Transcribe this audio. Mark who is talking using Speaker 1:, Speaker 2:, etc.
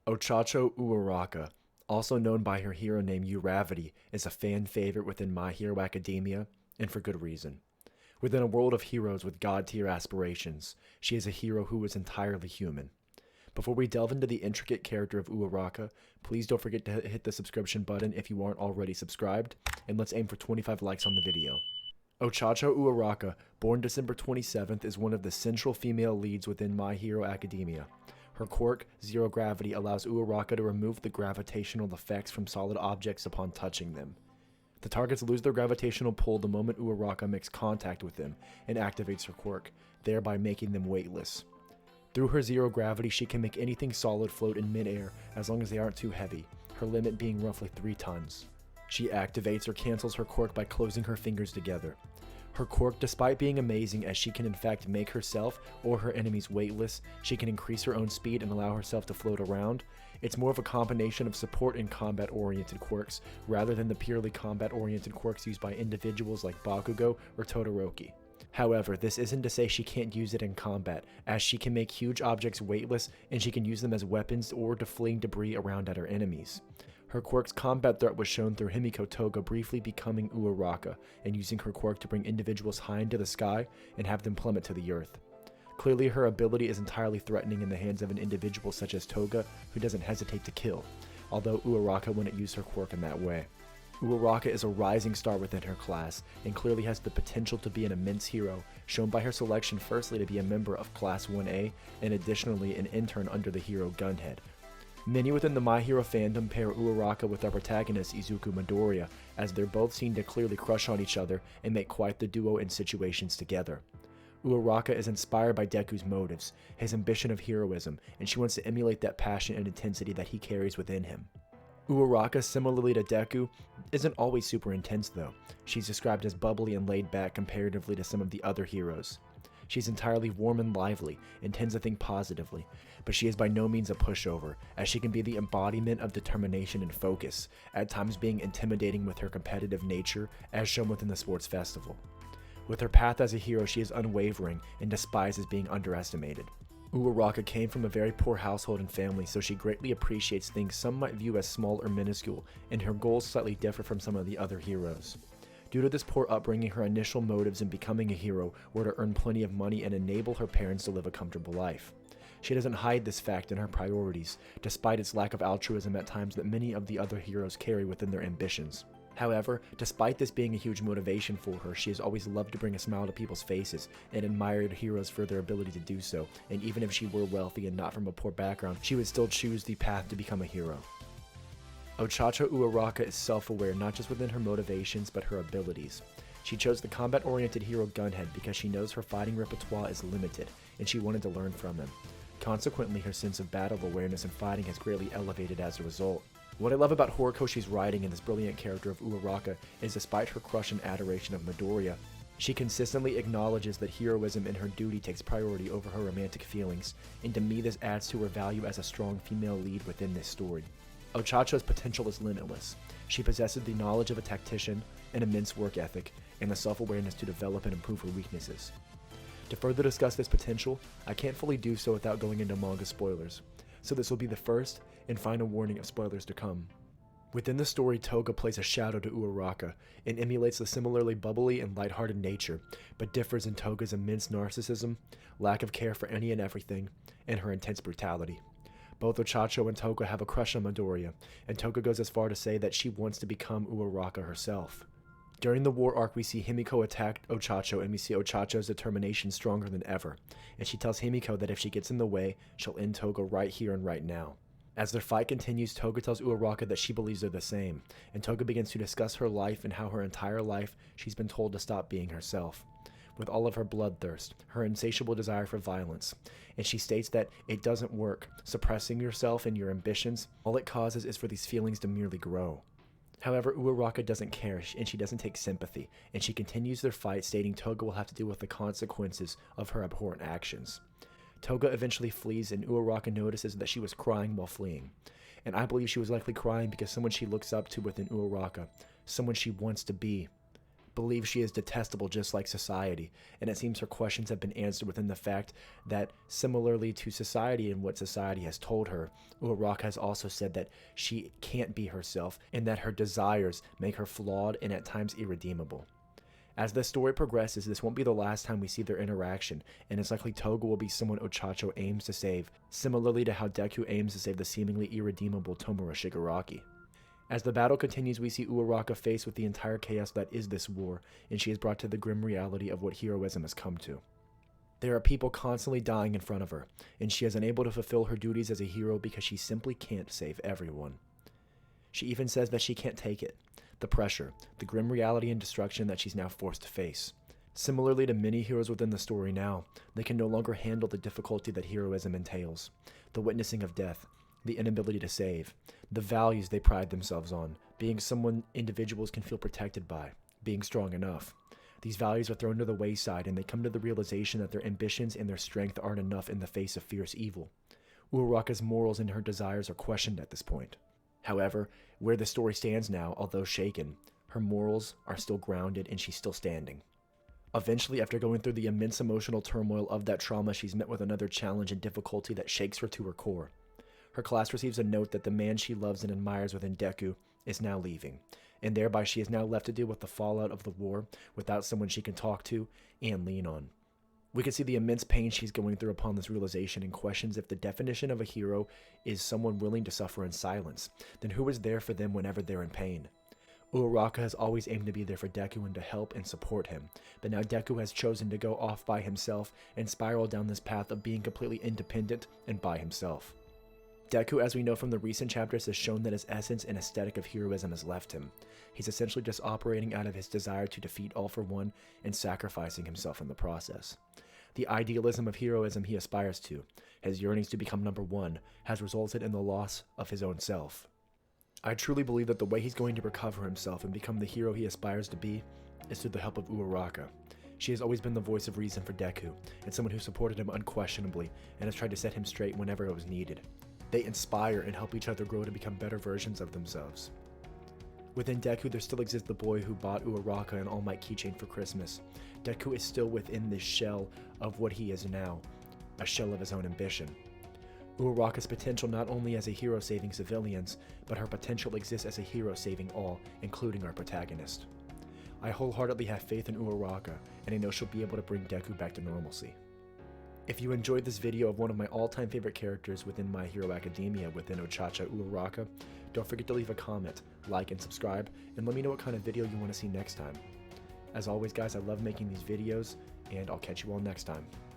Speaker 1: Ochacho Uaraka, also known by her hero name Uravity, is a fan favorite within My Hero Academia, and for good reason. Within a world of heroes with god-tier aspirations, she is a hero who is entirely human. Before we delve into the intricate character of Uaraka, please don't forget to hit the subscription button if you aren't already subscribed, and let's aim for 25 likes on the video. Ochacho Uaraka, born December 27th, is one of the central female leads within My Hero Academia. Her quirk, Zero Gravity, allows Uaraka to remove the gravitational effects from solid objects upon touching them. The targets lose their gravitational pull the moment Uaraka makes contact with them and activates her quirk, thereby making them weightless. Through her Zero Gravity, she can make anything solid float in midair as long as they aren't too heavy, her limit being roughly 3 tons. She activates or cancels her quirk by closing her fingers together. Her quirk, despite being amazing as she can in fact make herself or her enemies weightless, she can increase her own speed and allow herself to float around. It's more of a combination of support and combat-oriented quirks, rather than the purely combat-oriented quirks used by individuals like Bakugo or Todoroki. However, this isn't to say she can't use it in combat, as she can make huge objects weightless and she can use them as weapons or to fling debris around at her enemies. Her quirk's combat threat was shown through Himiko Toga briefly becoming Uaraka and using her quirk to bring individuals high into the sky and have them plummet to the earth. Clearly, her ability is entirely threatening in the hands of an individual such as Toga, who doesn't hesitate to kill, although Uaraka wouldn't use her quirk in that way. Uaraka is a rising star within her class, and clearly has the potential to be an immense hero, shown by her selection firstly to be a member of Class 1A, and additionally an intern under the hero Gunhead. Many within the My Hero fandom pair Uaraka with our protagonist Izuku Midoriya, as they're both seen to clearly crush on each other and make quite the duo in situations together. Uaraka is inspired by Deku's motives, his ambition of heroism, and she wants to emulate that passion and intensity that he carries within him. Uaraka, similarly to Deku, isn't always super intense though. She's described as bubbly and laid back comparatively to some of the other heroes. She's entirely warm and lively, and tends to think positively, but she is by no means a pushover, as she can be the embodiment of determination and focus, at times being intimidating with her competitive nature, as shown within the sports festival. With her path as a hero, she is unwavering and despises being underestimated. Uaraka came from a very poor household and family, so she greatly appreciates things some might view as small or minuscule, and her goals slightly differ from some of the other heroes. Due to this poor upbringing, her initial motives in becoming a hero were to earn plenty of money and enable her parents to live a comfortable life. She doesn't hide this fact in her priorities, despite its lack of altruism at times that many of the other heroes carry within their ambitions. However, despite this being a huge motivation for her, she has always loved to bring a smile to people's faces and admired heroes for their ability to do so, and even if she were wealthy and not from a poor background, she would still choose the path to become a hero. Ochacho Uaraka is self-aware not just within her motivations, but her abilities. She chose the combat-oriented hero Gunhead because she knows her fighting repertoire is limited, and she wanted to learn from him. Consequently, her sense of battle awareness and fighting has greatly elevated as a result. What I love about Horikoshi's writing in this brilliant character of Uaraka is despite her crush and adoration of Midoriya, she consistently acknowledges that heroism and her duty takes priority over her romantic feelings, and to me this adds to her value as a strong female lead within this story. Ochacho's potential is limitless. She possesses the knowledge of a tactician, an immense work ethic, and the self-awareness to develop and improve her weaknesses. To further discuss this potential, I can't fully do so without going into manga spoilers, so this will be the first and final warning of spoilers to come. Within the story, Toga plays a shadow to Uaraka and emulates the similarly bubbly and lighthearted nature, but differs in Toga's immense narcissism, lack of care for any and everything, and her intense brutality. Both Ochacho and Toga have a crush on Midoriya, and Toga goes as far to say that she wants to become Uaraka herself. During the war arc, we see Himiko attack Ochacho, and we see Ochacho's determination stronger than ever, and she tells Himiko that if she gets in the way, she'll end Toga right here and right now. As their fight continues, Toga tells Uaraka that she believes they're the same, and Toga begins to discuss her life and how her entire life she's been told to stop being herself. With all of her bloodthirst, her insatiable desire for violence, and she states that it doesn't work. Suppressing yourself and your ambitions, all it causes is for these feelings to merely grow. However, Uaraka doesn't care, and she doesn't take sympathy, and she continues their fight, stating Toga will have to deal with the consequences of her abhorrent actions. Toga eventually flees, and Uaraka notices that she was crying while fleeing. And I believe she was likely crying because someone she looks up to within Uaraka, someone she wants to be, believes she is detestable just like society, and it seems her questions have been answered within the fact that, similarly to society and what society has told her, Uraraka has also said that she can't be herself and that her desires make her flawed and at times irredeemable. As the story progresses, this won't be the last time we see their interaction, and it's likely Toga will be someone Ochacho aims to save, similarly to how Deku aims to save the seemingly irredeemable Tomura Shigaraki. As the battle continues, we see Uraraka faced with the entire chaos that is this war, and she is brought to the grim reality of what heroism has come to. There are people constantly dying in front of her, and she is unable to fulfill her duties as a hero because she simply can't save everyone. She even says that she can't take it. The pressure, the grim reality and destruction that she's now forced to face. Similarly to many heroes within the story now, they can no longer handle the difficulty that heroism entails. The witnessing of death, the inability to save, the values they pride themselves on, being someone individuals can feel protected by, being strong enough. These values are thrown to the wayside and they come to the realization that their ambitions and their strength aren't enough in the face of fierce evil. Uraraka's morals and her desires are questioned at this point. However, where the story stands now, although shaken, her morals are still grounded and she's still standing. Eventually, after going through the immense emotional turmoil of that trauma, she's met with another challenge and difficulty that shakes her to her core. Her class receives a note that the man she loves and admires within Deku is now leaving, and thereby she is now left to deal with the fallout of the war without someone she can talk to and lean on. We can see the immense pain she's going through upon this realization and questions if the definition of a hero is someone willing to suffer in silence, then who is there for them whenever they're in pain? Uraraka has always aimed to be there for Deku and to help and support him, but now Deku has chosen to go off by himself and spiral down this path of being completely independent and by himself. Deku, as we know from the recent chapters, has shown that his essence and aesthetic of heroism has left him. He's essentially just operating out of his desire to defeat All For One and sacrificing himself in the process. The idealism of heroism he aspires to, his yearnings to become number one, has resulted in the loss of his own self. I truly believe that the way he's going to recover himself and become the hero he aspires to be is through the help of Uraraka. She has always been the voice of reason for Deku, and someone who supported him unquestionably and has tried to set him straight whenever it was needed. They inspire and help each other grow to become better versions of themselves. Within Deku, there still exists the boy who bought Uraraka an All Might keychain for Christmas. Deku is still within this shell of what he is now, a shell of his own ambition. Uraraka's potential not only as a hero saving civilians, but her potential exists as a hero saving all, including our protagonist. I wholeheartedly have faith in Uraraka, and I know she'll be able to bring Deku back to normalcy. If you enjoyed this video of one of my all-time favorite characters within My Hero Academia within Ochacha Uraraka, don't forget to leave a comment, like, and subscribe, and let me know what kind of video you want to see next time. As always guys, I love making these videos, and I'll catch you all next time.